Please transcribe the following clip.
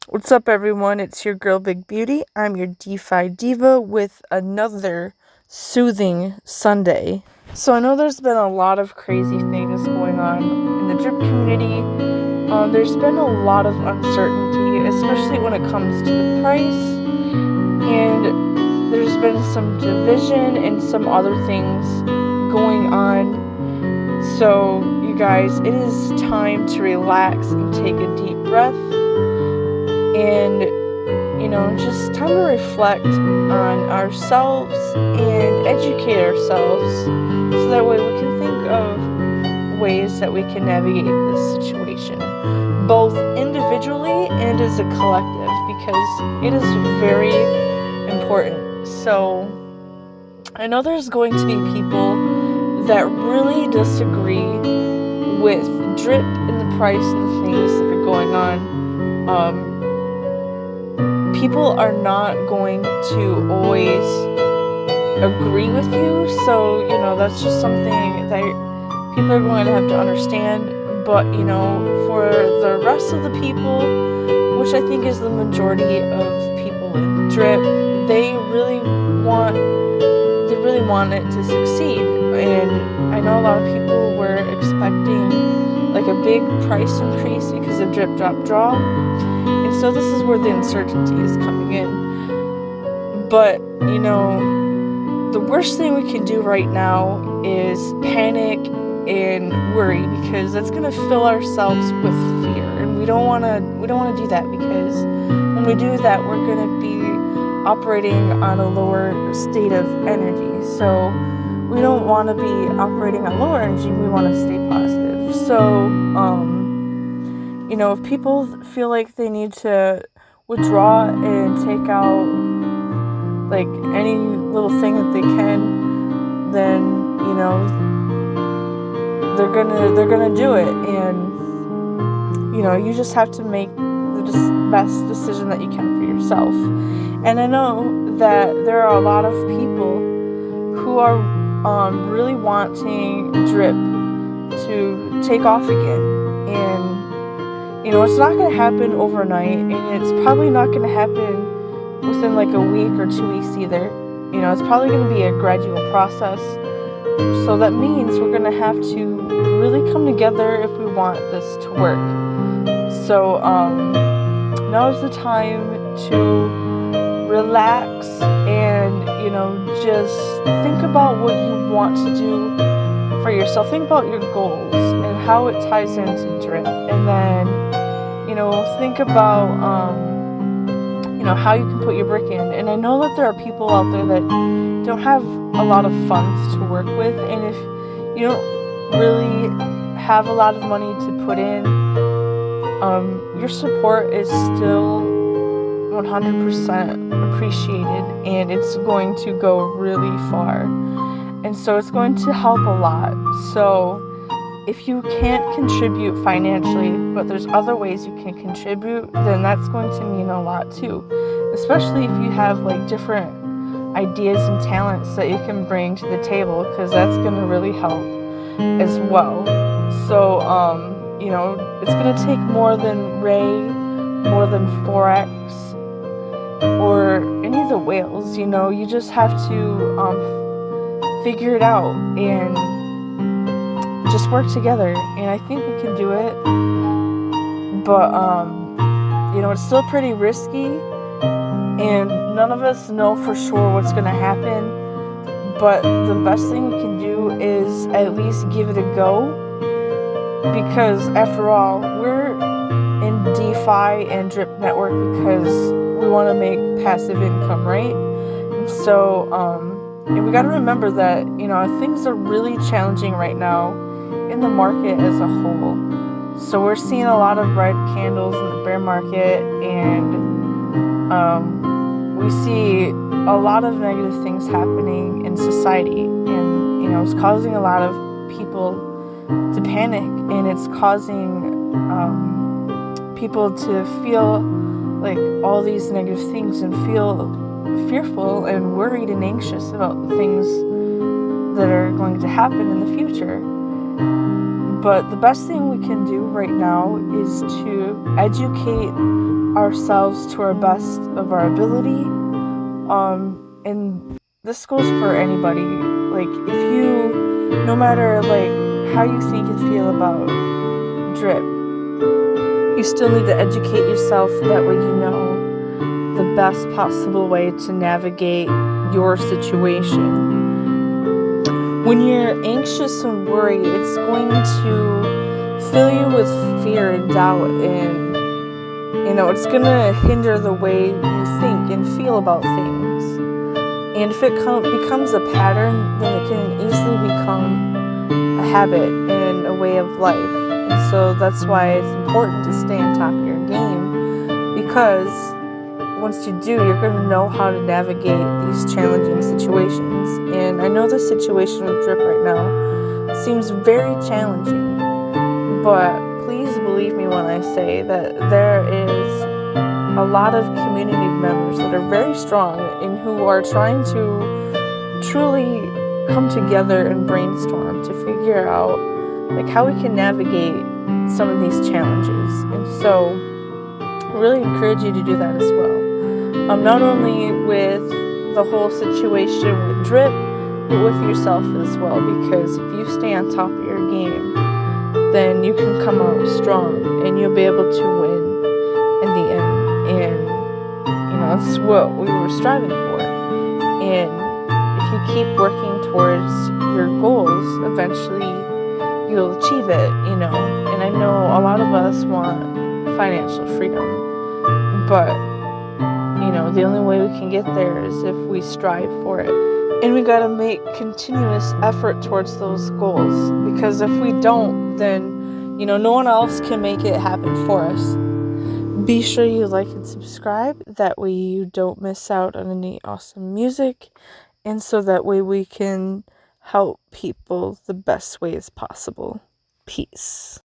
What's up, everyone? It's your girl, Big Beauty. I'm your DeFi diva with another soothing Sunday. So I know there's been a lot of crazy things going on in the drip community. There's been a lot of uncertainty, especially when it comes to the price. And there's been some division and some other things going on. So, you guys, it is time to relax and take a deep breath. And just time to reflect on ourselves and educate ourselves so that way we can think of ways that we can navigate this situation, both individually and as a collective, because it is very important. So I know there's going to be people that really disagree with drip and the price and the things that are going on. People are not going to always agree with you, so that's just something that people are going to have to understand. But for the rest of the people, which I think is the majority of the people in drip, they really want it to succeed. And I know a lot of people were expecting like a big price increase because of drip drop draw. And so this is where the uncertainty is coming in. But, the worst thing we can do right now is panic and worry, because that's going to fill ourselves with fear. And we don't want to do that, because when we do that, we're going to be operating on a lower state of energy. So we don't want to be operating on lower energy. We want to stay positive. So, if people feel like they need to withdraw and take out like any little thing that they can, then they're gonna do it. And you just have to make the best decision that you can for yourself. And I know that there are a lot of people who are really wanting drip to take off again. And it's not going to happen overnight, and it's probably not going to happen within like a week or 2 weeks either. It's probably going to be a gradual process. So that means we're going to have to really come together if we want this to work. So now is the time to relax and just think about what you want to do for yourself. Think about your goals and how it ties into drip, and then think about how you can put your brick in. And I know that there are people out there that don't have a lot of funds to work with, and if you don't really have a lot of money to put in, your support is still 100% appreciated, and it's going to go really far. And so it's going to help a lot. So if you can't contribute financially, but there's other ways you can contribute, then that's going to mean a lot too. Especially if you have like different ideas and talents that you can bring to the table, because that's going to really help as well. So, it's going to take more than Ray, more than forex, or any of the whales. You just have to figure it out and just work together, and I think we can do it. But it's still pretty risky, and none of us know for sure what's going to happen. But the best thing we can do is at least give it a go, because after all, we're in DeFi and drip network because we want to make passive income, right? So and we got to remember that things are really challenging right now in the market as a whole. So we're seeing a lot of red candles in the bear market, and we see a lot of negative things happening in society, and it's causing a lot of people to panic, and it's causing people to feel like all these negative things and feel fearful and worried and anxious about the things that are going to happen in the future. But the best thing we can do right now is to educate ourselves to our best of our ability. And this goes for anybody. Like, if you, no matter like how you think and feel about drip, you still need to educate yourself. That way you know the best possible way to navigate your situation. When you're anxious and worried, it's going to fill you with fear and doubt, and it's going to hinder the way you think and feel about things. And if it becomes a pattern, then it can easily become a habit and a way of life. And so that's why it's important to stay on top of your game, because once you do, you're going to know how to navigate these challenging situations. And I know the situation with drip right now seems very challenging, but please believe me when I say that there is a lot of community members that are very strong and who are trying to truly come together and brainstorm to figure out like how we can navigate some of these challenges. And so I really encourage you to do that as well. Not only with the whole situation with drip, but with yourself as well, because if you stay on top of your game, then you can come out strong and you'll be able to win in the end. And that's what we were striving for. And if you keep working towards your goals, eventually you'll achieve it. And I know a lot of us want financial freedom, but the only way we can get there is if we strive for it. And we got to make continuous effort towards those goals, because if we don't, then, no one else can make it happen for us. Be sure you like and subscribe. That way you don't miss out on any awesome music. And so that way we can help people the best ways possible. Peace.